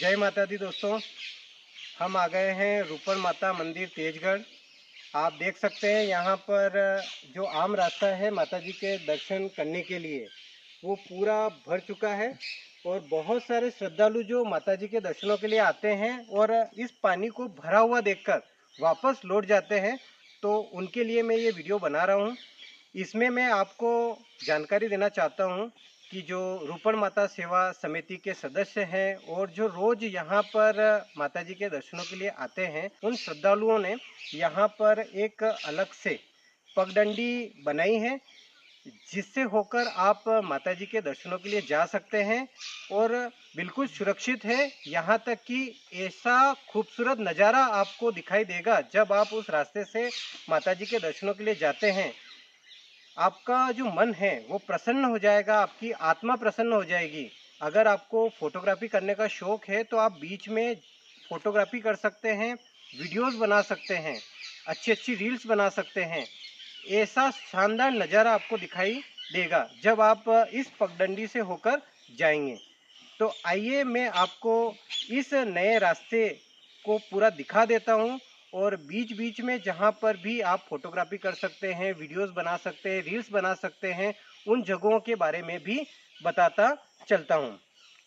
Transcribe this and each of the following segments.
जय माता दी दोस्तों। हम आ गए हैं रूपड़ माता मंदिर तेजगढ़। आप देख सकते हैं यहाँ पर जो आम रास्ता है माता जी के दर्शन करने के लिए वो पूरा भर चुका है और बहुत सारे श्रद्धालु जो माता जी के दर्शनों के लिए आते हैं और इस पानी को भरा हुआ देखकर वापस लौट जाते हैं, तो उनके लिए मैं ये वीडियो बना रहा हूँ। इसमें मैं आपको जानकारी देना चाहता हूँ कि जो रूपड़ माता सेवा समिति के सदस्य हैं और जो रोज यहाँ पर माता जी के दर्शनों के लिए आते हैं, उन श्रद्धालुओं ने यहाँ पर एक अलग से पगडंडी बनाई है जिससे होकर आप माता जी के दर्शनों के लिए जा सकते हैं और बिल्कुल सुरक्षित है। यहाँ तक कि ऐसा खूबसूरत नज़ारा आपको दिखाई देगा जब आप उस रास्ते से माता जी के दर्शनों के लिए जाते हैं। आपका जो मन है वो प्रसन्न हो जाएगा, आपकी आत्मा प्रसन्न हो जाएगी। अगर आपको फोटोग्राफी करने का शौक है तो आप बीच में फोटोग्राफी कर सकते हैं, वीडियोस बना सकते हैं, अच्छी अच्छी रील्स बना सकते हैं। ऐसा शानदार नज़ारा आपको दिखाई देगा जब आप इस पगडंडी से होकर जाएंगे। तो आइए मैं आपको इस नए रास्ते को पूरा दिखा देता हूँ और बीच बीच में जहाँ पर भी आप फोटोग्राफी कर सकते हैं, वीडियोस बना सकते हैं, रील्स बना सकते हैं, उन जगहों के बारे में भी बताता चलता हूँ।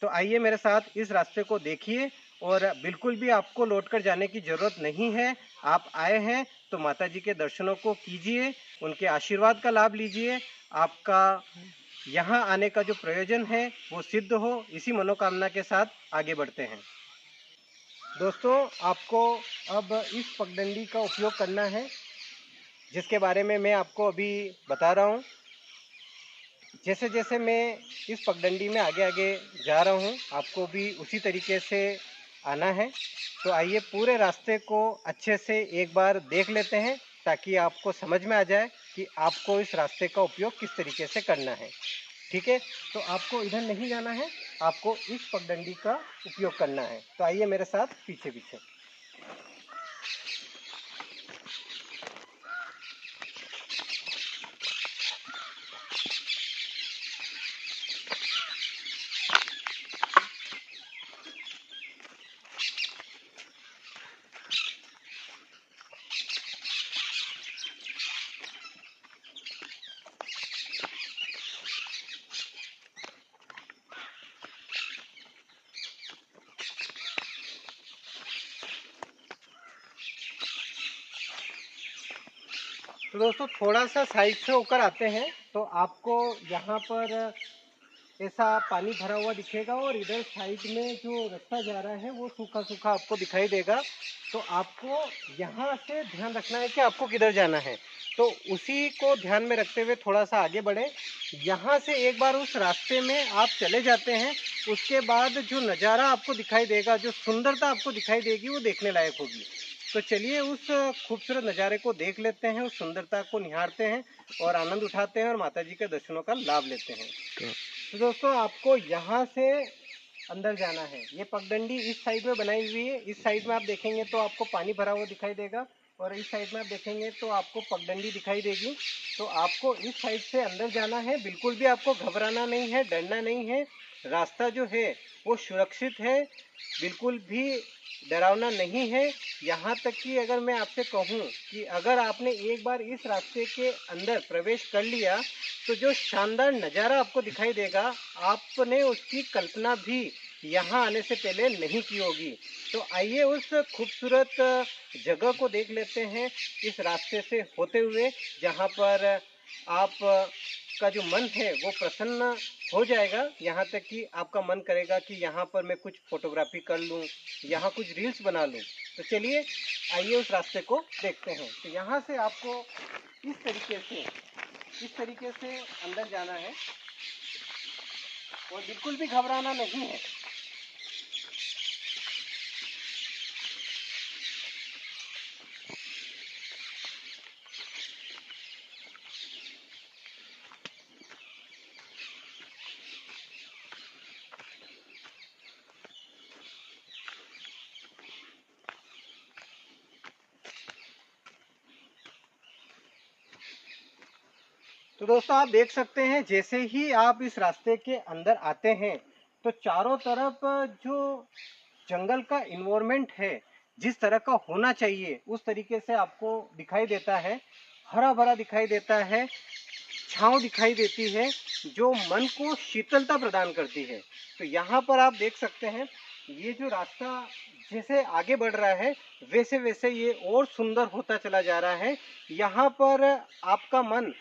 तो आइए मेरे साथ इस रास्ते को देखिए और बिल्कुल भी आपको लौटकर जाने की ज़रूरत नहीं है। आप आए हैं तो माता जी के दर्शनों को कीजिए, उनके आशीर्वाद का लाभ लीजिए। आपका यहाँ आने का जो प्रयोजन है वो सिद्ध हो, इसी मनोकामना के साथ आगे बढ़ते हैं। दोस्तों, आपको अब इस पगडंडी का उपयोग करना है जिसके बारे में मैं आपको अभी बता रहा हूँ। जैसे जैसे मैं इस पगडंडी में आगे आगे जा रहा हूँ, आपको भी उसी तरीके से आना है। तो आइए पूरे रास्ते को अच्छे से एक बार देख लेते हैं ताकि आपको समझ में आ जाए कि आपको इस रास्ते का उपयोग किस तरीके से करना है। ठीक है, तो आपको इधर नहीं जाना है, आपको इस पगडंडी का उपयोग करना है। तो आइए मेरे साथ पीछे पीछे। तो दोस्तों, थोड़ा सा साइड से होकर आते हैं तो आपको यहाँ पर ऐसा पानी भरा हुआ दिखेगा और इधर साइड में जो रास्ता जा रहा है वो सूखा सूखा आपको दिखाई देगा। तो आपको यहाँ से ध्यान रखना है कि आपको किधर जाना है, तो उसी को ध्यान में रखते हुए थोड़ा सा आगे बढ़े। यहाँ से एक बार उस रास्ते में आप चले जाते हैं, उसके बाद जो नज़ारा आपको दिखाई देगा, जो सुंदरता आपको दिखाई देगी वो देखने लायक होगी। तो चलिए उस खूबसूरत नज़ारे को देख लेते हैं, उस सुंदरता को निहारते हैं और आनंद उठाते हैं और माता जी के दर्शनों का लाभ लेते हैं। तो दोस्तों, आपको यहाँ से अंदर जाना है। ये पगडंडी इस साइड में बनाई हुई है। इस साइड में आप देखेंगे तो आपको पानी भरा हुआ दिखाई देगा और इस साइड में आप देखेंगे तो आपको पगडंडी दिखाई देगी। तो आपको इस साइड से अंदर जाना है। बिल्कुल भी आपको घबराना नहीं है, डरना नहीं है। रास्ता जो है वो सुरक्षित है, बिल्कुल भी डरावना नहीं है। यहाँ तक कि अगर मैं आपसे कहूँ कि अगर आपने एक बार इस रास्ते के अंदर प्रवेश कर लिया तो जो शानदार नज़ारा आपको दिखाई देगा, आपने उसकी कल्पना भी यहाँ आने से पहले नहीं की होगी। तो आइए उस खूबसूरत जगह को देख लेते हैं इस रास्ते से होते हुए, जहाँ पर आप का जो मन है वो प्रसन्न हो जाएगा। यहाँ तक कि आपका मन करेगा कि यहाँ पर मैं कुछ फोटोग्राफी कर लूँ, यहाँ कुछ रील्स बना लूँ। तो चलिए आइए उस रास्ते को देखते हैं। तो यहाँ से आपको इस तरीके से अंदर जाना है और बिल्कुल भी घबराना नहीं है। तो दोस्तों, आप देख सकते हैं जैसे ही आप इस रास्ते के अंदर आते हैं तो चारों तरफ जो जंगल का इन्वायरमेंट है जिस तरह का होना चाहिए उस तरीके से आपको दिखाई देता है। हरा भरा दिखाई देता है, छांव दिखाई देती है जो मन को शीतलता प्रदान करती है। तो यहाँ पर आप देख सकते हैं ये जो रास्ता जैसे आगे बढ़ रहा है वैसे वैसे ये और सुंदर होता चला जा रहा है। यहाँ पर आपका मन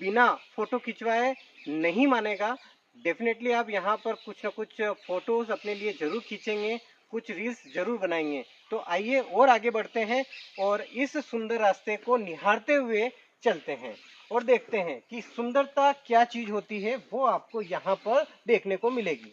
बिना फोटो खिंचवाए नहीं मानेगा। डेफिनेटली आप यहाँ पर कुछ ना कुछ फोटोज अपने लिए जरूर खींचेंगे, कुछ रील्स जरूर बनाएंगे। तो आइए और आगे बढ़ते हैं और इस सुंदर रास्ते को निहारते हुए चलते हैं और देखते हैं कि सुंदरता क्या चीज होती है, वो आपको यहाँ पर देखने को मिलेगी।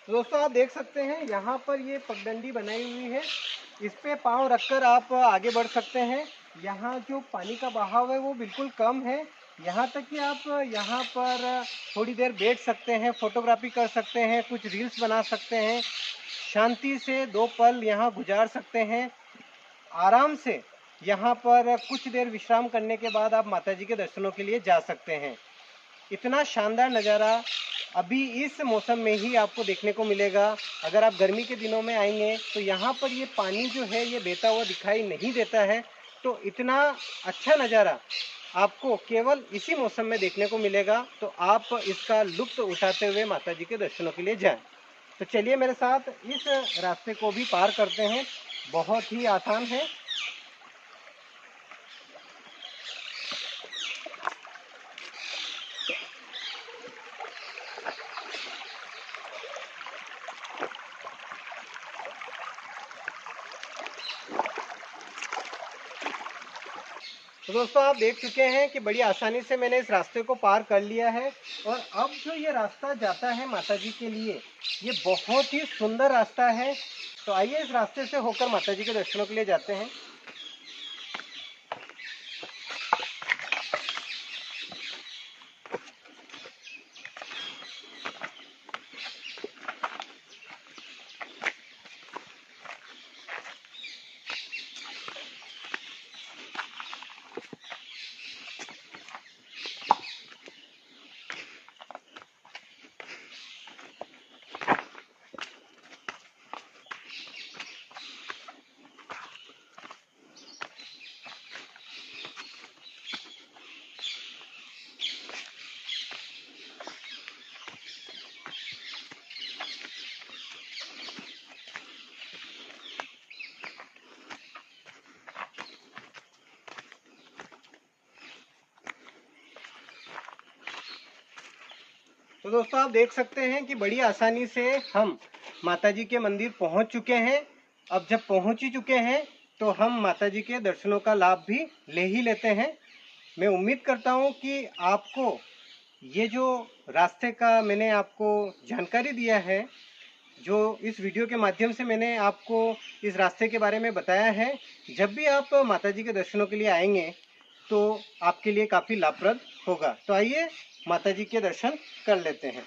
तो दोस्तों आप देख सकते हैं यहाँ पर ये पगडंडी बनाई हुई है, इस पे पाँव रखकर आप आगे बढ़ सकते हैं। यहाँ जो पानी का बहाव है वो बिल्कुल कम है, यहाँ तक कि आप यहाँ पर थोड़ी देर बैठ सकते हैं, फोटोग्राफी कर सकते हैं, कुछ रील्स बना सकते हैं, शांति से 2 पल यहाँ गुजार सकते हैं। आराम से यहाँ पर कुछ देर विश्राम करने के बाद आप माता जी के दर्शनों के लिए जा सकते हैं। इतना शानदार नज़ारा अभी इस मौसम में ही आपको देखने को मिलेगा। अगर आप गर्मी के दिनों में आएंगे तो यहाँ पर ये पानी जो है ये बहता हुआ दिखाई नहीं देता है। तो इतना अच्छा नज़ारा आपको केवल इसी मौसम में देखने को मिलेगा। तो आप इसका लुत्फ़ उठाते हुए माता जी के दर्शनों के लिए जाएं। तो चलिए मेरे साथ इस रास्ते को भी पार करते हैं, बहुत ही आसान है। तो दोस्तों आप देख चुके हैं कि बड़ी आसानी से मैंने इस रास्ते को पार कर लिया है और अब जो ये रास्ता जाता है माता जी के लिए ये बहुत ही सुंदर रास्ता है। तो आइए इस रास्ते से होकर माता जी के दर्शनों के लिए जाते हैं। तो दोस्तों आप देख सकते हैं कि बड़ी आसानी से हम माता जी के मंदिर पहुंच चुके हैं। अब जब पहुंच ही चुके हैं तो हम माता जी के दर्शनों का लाभ भी ले ही लेते हैं। मैं उम्मीद करता हूं कि आपको ये जो रास्ते का मैंने आपको जानकारी दिया है, जो इस वीडियो के माध्यम से मैंने आपको इस रास्ते के बारे में बताया है, जब भी आप माता जी के दर्शनों के लिए आएंगे तो आपके लिए काफ़ी लाभप्रद होगा। तो आइए माता जी के दर्शन कर लेते हैं।